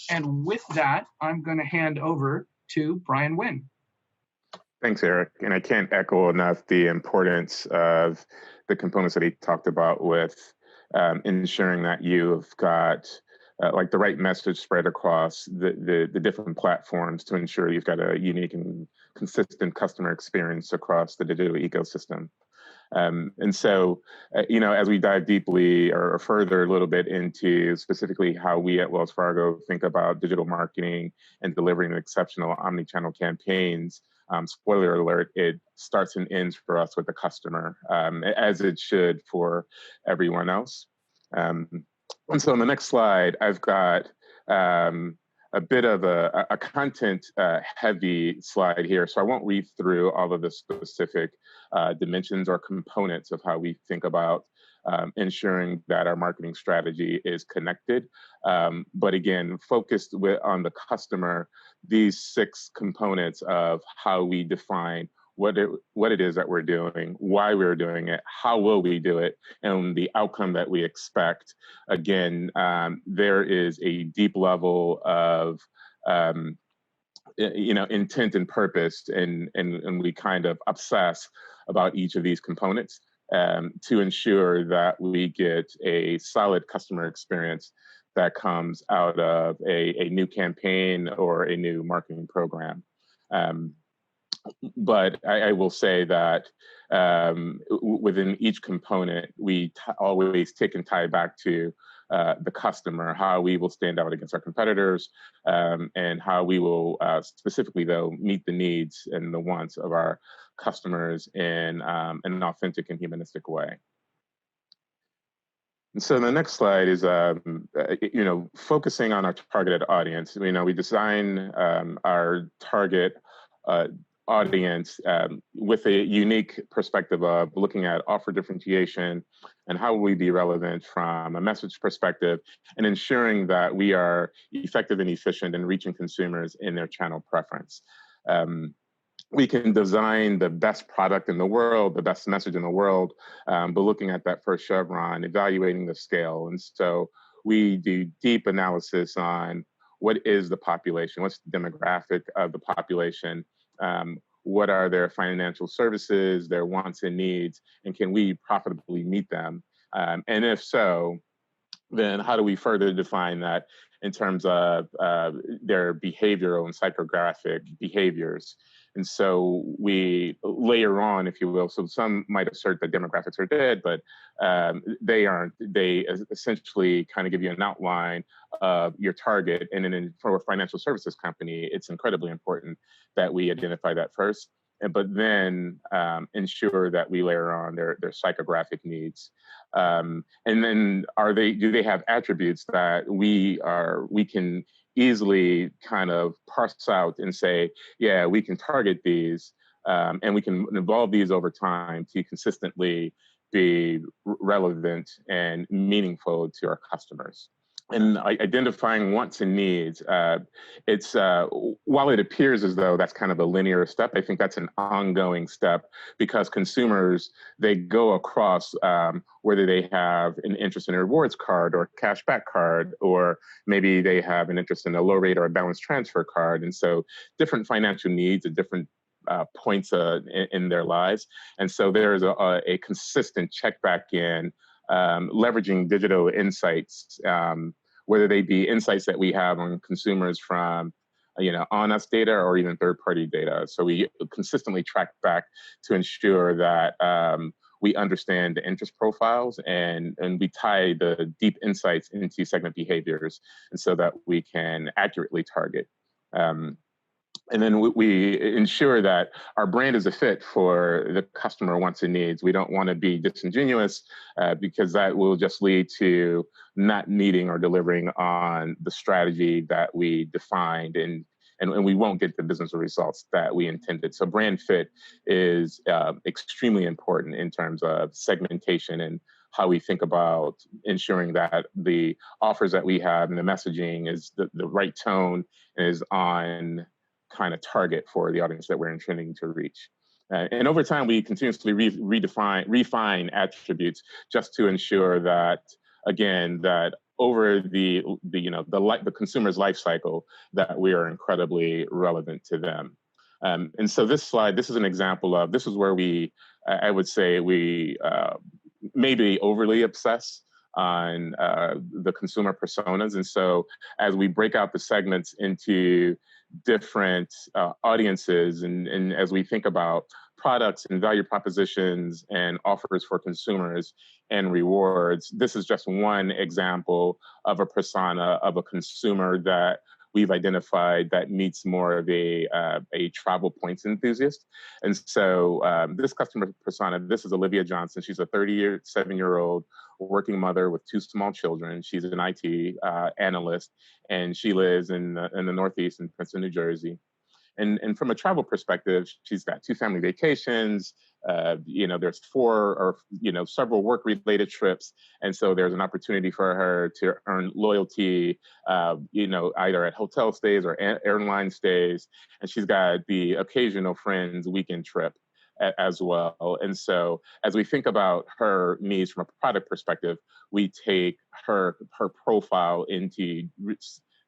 And with that, I'm going to hand over to Brian Winn. Thanks, Eric. And I can't echo enough the importance of the components that he talked about with ensuring that you've got like the right message spread across the different platforms to ensure you've got a unique and consistent customer experience across the digital ecosystem. And so, as we dive deeply or further a little bit into specifically how we at Wells Fargo think about digital marketing and delivering exceptional omni-channel campaigns, spoiler alert, it starts and ends for us with the customer, as it should for everyone else. And so on the next slide, I've got a bit of a content heavy slide here. So I won't read through all of the specific dimensions or components of how we think about ensuring that our marketing strategy is connected. But again, focused on the customer, these 6 components of how we define what it is that we're doing, why we're doing it, how will we do it, and the outcome that we expect. Again, there is a deep level of intent and purpose, and we kind of obsess about each of these components to ensure that we get a solid customer experience that comes out of a new campaign or a new marketing program. But I will say that within each component, we always take and tie back to the customer, how we will stand out against our competitors, and how we will specifically, though, meet the needs and the wants of our customers in an authentic and humanistic way. And so the next slide is, focusing on our targeted audience. We design our target audience with a unique perspective of looking at offer differentiation and how will we be relevant from a message perspective, and ensuring that we are effective and efficient in reaching consumers in their channel preference. We can design the best product in the world, the best message in the world, but looking at that first chevron, evaluating the scale. And so we do deep analysis on what is the population, what's the demographic of the population, what are their financial services, their wants and needs, and can we profitably meet them? And if so, then how do we further define that in terms of their behavioral and psychographic behaviors? And so we layer on, if you will, so some might assert that demographics are dead, but they aren't. They essentially kind of give you an outline of your target. And then for a financial services company, it's incredibly important that we identify that first, but then ensure that we layer on their psychographic needs. And then do they have attributes that we can easily kind of parse out and say, yeah, we can target these and we can evolve these over time to consistently be relevant and meaningful to our customers. And identifying wants and needs, it's while it appears as though that's kind of a linear step, I think that's an ongoing step, because consumers, they go across whether they have an interest in a rewards card or a cashback card, or maybe they have an interest in a low rate or a balance transfer card. And so different financial needs at different points in their lives. And so there's a consistent check back in, leveraging digital insights, whether they be insights that we have on consumers from, on us data or even third-party data. So we consistently track back to ensure that we understand the interest profiles and we tie the deep insights into segment behaviors, and so that we can accurately target. And then we ensure that our brand is a fit for the customer wants and needs. We don't want to be disingenuous because that will just lead to not meeting or delivering on the strategy that we defined, and we won't get the business results that we intended. So brand fit is extremely important in terms of segmentation and how we think about ensuring that the offers that we have and the messaging is the right tone, is on kind of target for the audience that we're intending to reach. And over time, we continuously refine attributes just to ensure that, again, that over the consumer's life cycle, that we are incredibly relevant to them. And so this slide, this is an example of, this is where I would say we maybe overly obsess on the consumer personas. And so as we break out the segments into different audiences, and as we think about products and value propositions and offers for consumers and rewards, this is just one example of a persona of a consumer that we've identified that meets more of a travel points enthusiast. And so this customer persona, this is Olivia Johnson. She's a 37-year-old working mother with 2 small children. She's an IT analyst, and she lives in the Northeast in Princeton, New Jersey. And from a travel perspective, she's got 2 family vacations. There's 4 or several work-related trips, and so there's an opportunity for her to earn loyalty, either at hotel stays or airline stays, and she's got the occasional friends weekend trip as well. And so as we think about her needs from a product perspective, we take her profile into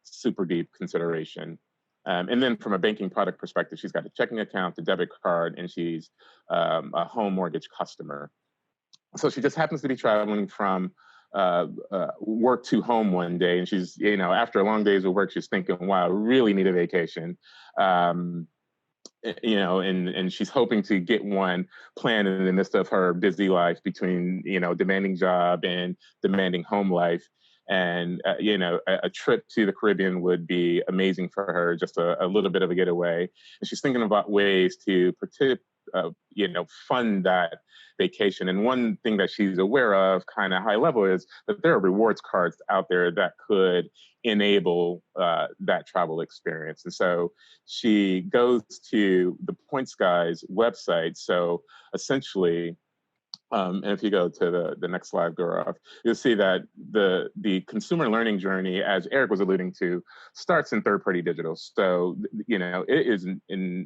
super deep consideration. And then from a banking product perspective, she's got a checking account, a debit card, and she's a home mortgage customer. So she just happens to be traveling from work to home one day, and she's, after a long days of work, she's thinking, wow, I really need a vacation. And she's hoping to get one planned in the midst of her busy life between, demanding job and demanding home life. And, a trip to the Caribbean would be amazing for her, just a little bit of a getaway. And she's thinking about ways to fund that vacation. And one thing that she's aware of, kind of high level, is that there are rewards cards out there that could enable that travel experience. And so she goes to the Points Guy's website. So essentially, and if you go to the next slide, Gaurav, you'll see that the consumer learning journey, as Eric was alluding to, starts in third-party digital. So, it is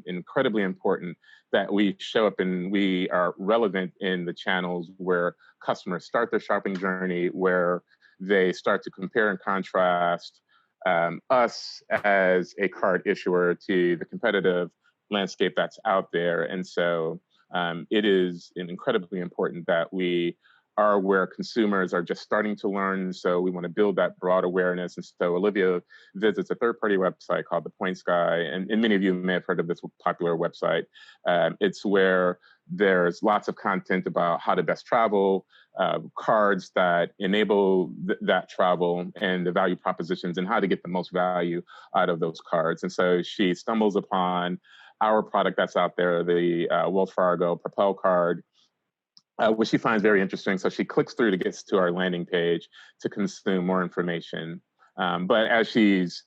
incredibly important that we show up and we are relevant in the channels where customers start their shopping journey, where they start to compare and contrast us as a card issuer to the competitive landscape that's out there. And so it is incredibly important that we are where consumers are just starting to learn. So we want to build that broad awareness. And so Olivia visits a third-party website called The Points Guy. And many of you may have heard of this popular website. It's where there's lots of content about how to best travel, cards that enable that travel, and the value propositions and how to get the most value out of those cards. And so she stumbles upon our product that's out there, the Wells Fargo Propel card, which she finds very interesting. So she clicks through to get to our landing page to consume more information. But as she's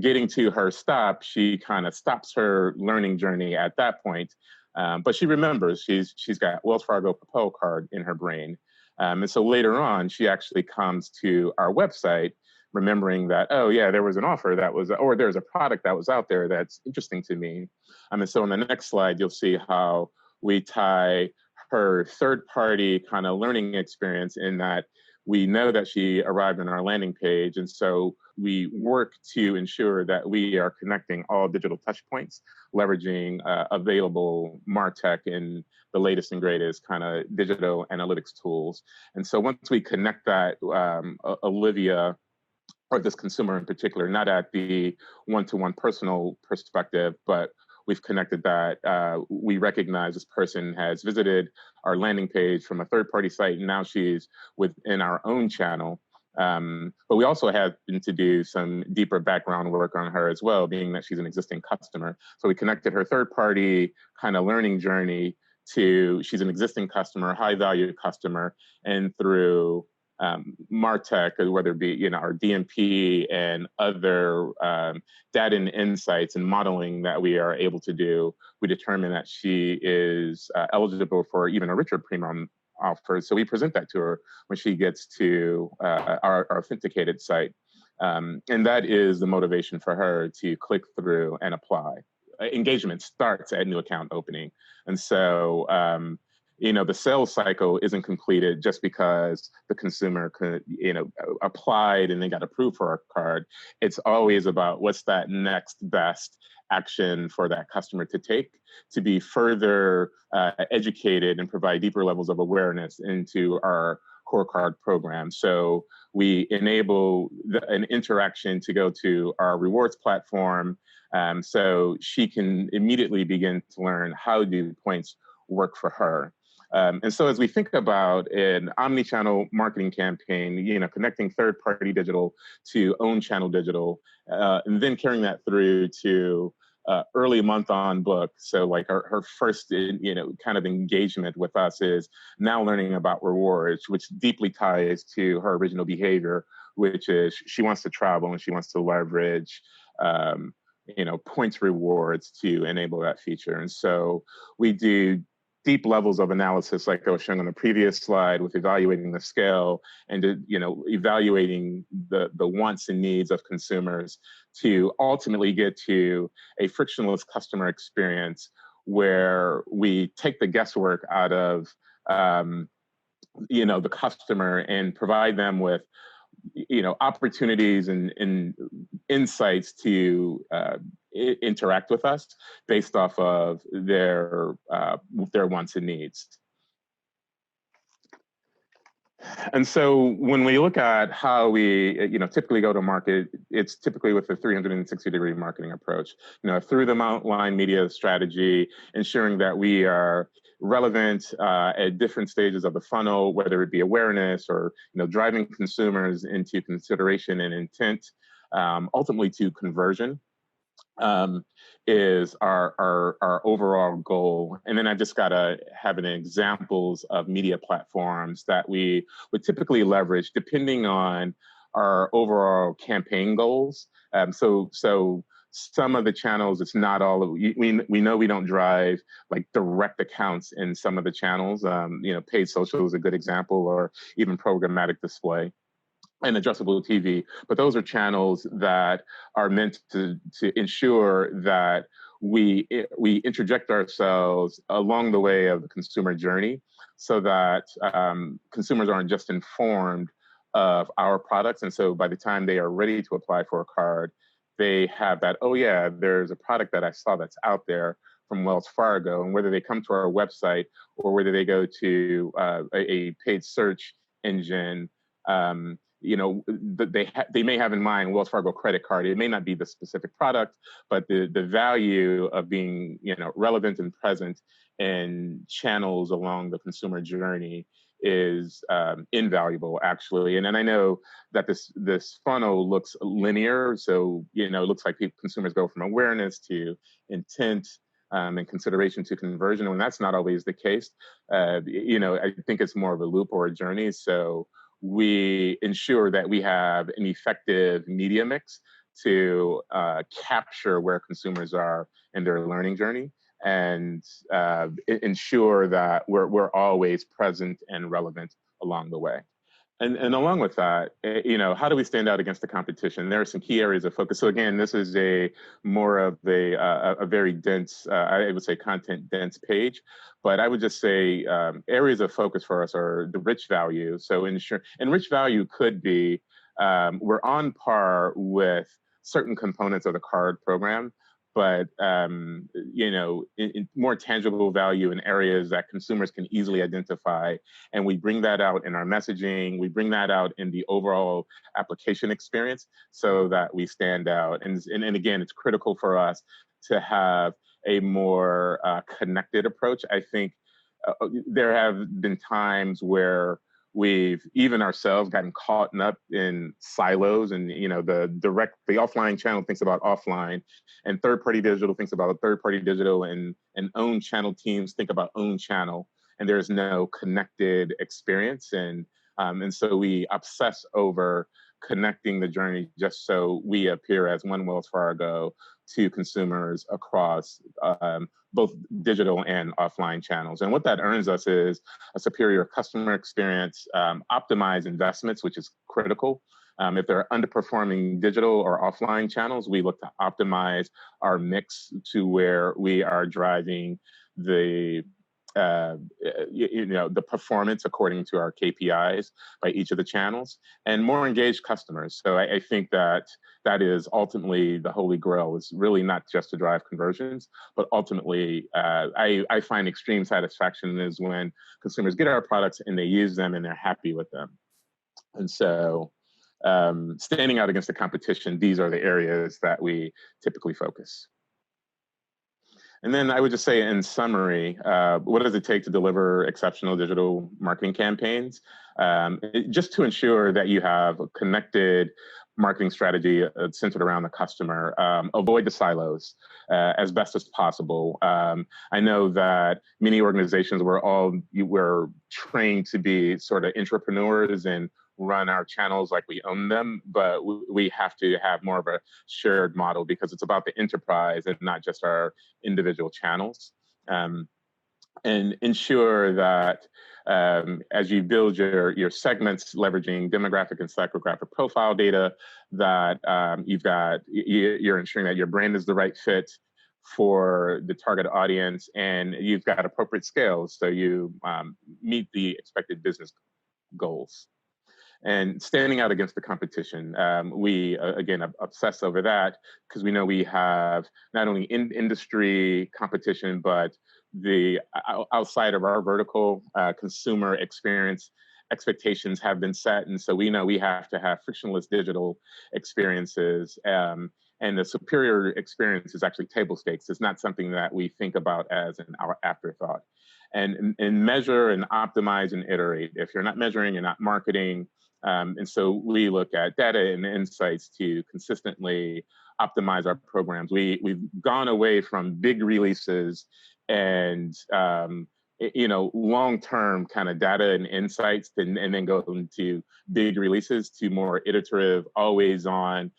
getting to her stop, she kind of stops her learning journey at that point. But she remembers she's got Wells Fargo Propel card in her brain. And so later on, she actually comes to our website, remembering that, oh yeah, there was an offer that was, or there's a product that was out there that's interesting to me. And so on the next slide, you'll see how we tie her third-party kind of learning experience, in that we know that she arrived on our landing page. And so we work to ensure that we are connecting all digital touch points, leveraging available MarTech and the latest and greatest kind of digital analytics tools. And so once we connect that, Olivia, or this consumer in particular, not at the one-to-one personal perspective, but we've connected that we recognize this person has visited our landing page from a third-party site, and now she's within our own channel. But we also had to do some deeper background work on her as well, being that she's an existing customer. So we connected her third-party kind of learning journey to, she's an existing customer, high-value customer, and through MarTech, whether it be our DMP and other data and insights and modeling that we are able to do, we determine that she is eligible for even a richer premium offer. So we present that to her when she gets to our authenticated site, and that is the motivation for her to click through and apply. Engagement starts at new account opening, and so the sales cycle isn't completed just because the consumer could, applied and they got approved for a card. It's always about what's that next best action for that customer to take to be further educated and provide deeper levels of awareness into our core card program. So we enable an interaction to go to our rewards platform, so she can immediately begin to learn how do points work for her. And so as we think about an omni-channel marketing campaign, connecting third-party digital to own channel digital, and then carrying that through to early month on book. So like her first, kind of engagement with us is now learning about rewards, which deeply ties to her original behavior, which is she wants to travel and she wants to leverage, points rewards to enable that feature. And so we do deep levels of analysis, like I was showing on the previous slide, with evaluating the scale and evaluating the wants and needs of consumers to ultimately get to a frictionless customer experience where we take the guesswork out of the customer and provide them with opportunities and insights to interact with us based off of their wants and needs. And so when we look at how we typically go to market, it's typically with a 360-degree marketing approach. Through the outline media strategy, ensuring that we are relevant at different stages of the funnel, whether it be awareness or driving consumers into consideration and intent, ultimately to conversion, is our overall goal. And then I just got to have an examples of media platforms that we would typically leverage depending on our overall campaign goals. So some of the channels, it's not all of, we know we don't drive like direct accounts in some of the channels. Paid social is a good example, or even programmatic display and addressable TV. But those are channels that are meant to ensure that we interject ourselves along the way of the consumer journey, so that consumers aren't just informed of our products. And so by the time they are ready to apply for a card, they have that, oh yeah, there's a product that I saw that's out there from Wells Fargo. And whether they come to our website or whether they go to a paid search engine, they may have in mind Wells Fargo credit card. It may not be the specific product, but the value of being relevant and present in channels along the consumer journey is invaluable, actually. And then I know that this funnel looks linear, so it looks like consumers go from awareness to intent and consideration to conversion, and that's not always the case. I think it's more of a loop or a journey. So we ensure that we have an effective media mix to capture where consumers are in their learning journey, and ensure that we're always present and relevant along the way. And along with that, how do we stand out against the competition? There are some key areas of focus. So again, this is more of a very dense, I would say content dense page, but I would just say areas of focus for us are the rich value. So and rich value could be, we're on par with certain components of the card program, but in more tangible value in areas that consumers can easily identify. And we bring that out in our messaging, we bring that out in the overall application experience so that we stand out. And again, it's critical for us to have a more connected approach. I think there have been times where we've even ourselves gotten caught up in silos, and the offline channel thinks about offline, and third-party digital thinks about third-party digital, and own channel teams think about own channel, and there's no connected experience. And so we obsess over connecting the journey just so we appear as one Wells Fargo to consumers across both digital and offline channels. And what that earns us is a superior customer experience, optimized investments, which is critical. If they're underperforming digital or offline channels, we look to optimize our mix to where we are driving the the performance according to our KPIs by each of the channels, and more engaged customers. So I think that is ultimately the holy grail, is really not just to drive conversions, but ultimately I find extreme satisfaction is when consumers get our products and they use them and they're happy with them. And so standing out against the competition, these are the areas that we typically focus. And then I would just say, in summary, what does it take to deliver exceptional digital marketing campaigns? Just to ensure that you have a connected marketing strategy centered around the customer. Avoid the silos as best as possible. I know that many organizations were trained to be sort of entrepreneurs and run our channels like we own them, but we have to have more of a shared model, because it's about the enterprise and not just our individual channels. And ensure that as you build your segments, leveraging demographic and psychographic profile data, that you're ensuring that your brand is the right fit for the target audience, and you've got appropriate scales so you meet the expected business goals. And standing out against the competition, we, again, obsess over that, because we know we have not only industry competition, but the outside of our vertical consumer experience expectations have been set. And so we know we have to have frictionless digital experiences. And the superior experience is actually table stakes. It's not something that we think about as an afterthought. And measure and optimize and iterate. If you're not measuring, you're not marketing. And so we look at data and insights to consistently optimize our programs. We've gone away from big releases and long-term kind of data and insights, and then go into big releases, to more iterative, always on,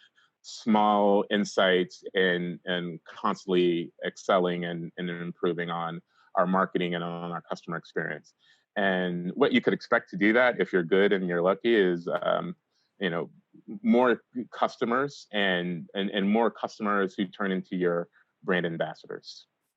small insights, and constantly excelling and improving on our marketing and on our customer experience. And what you could expect to do that, if you're good and you're lucky, is more customers and more customers who turn into your brand ambassadors.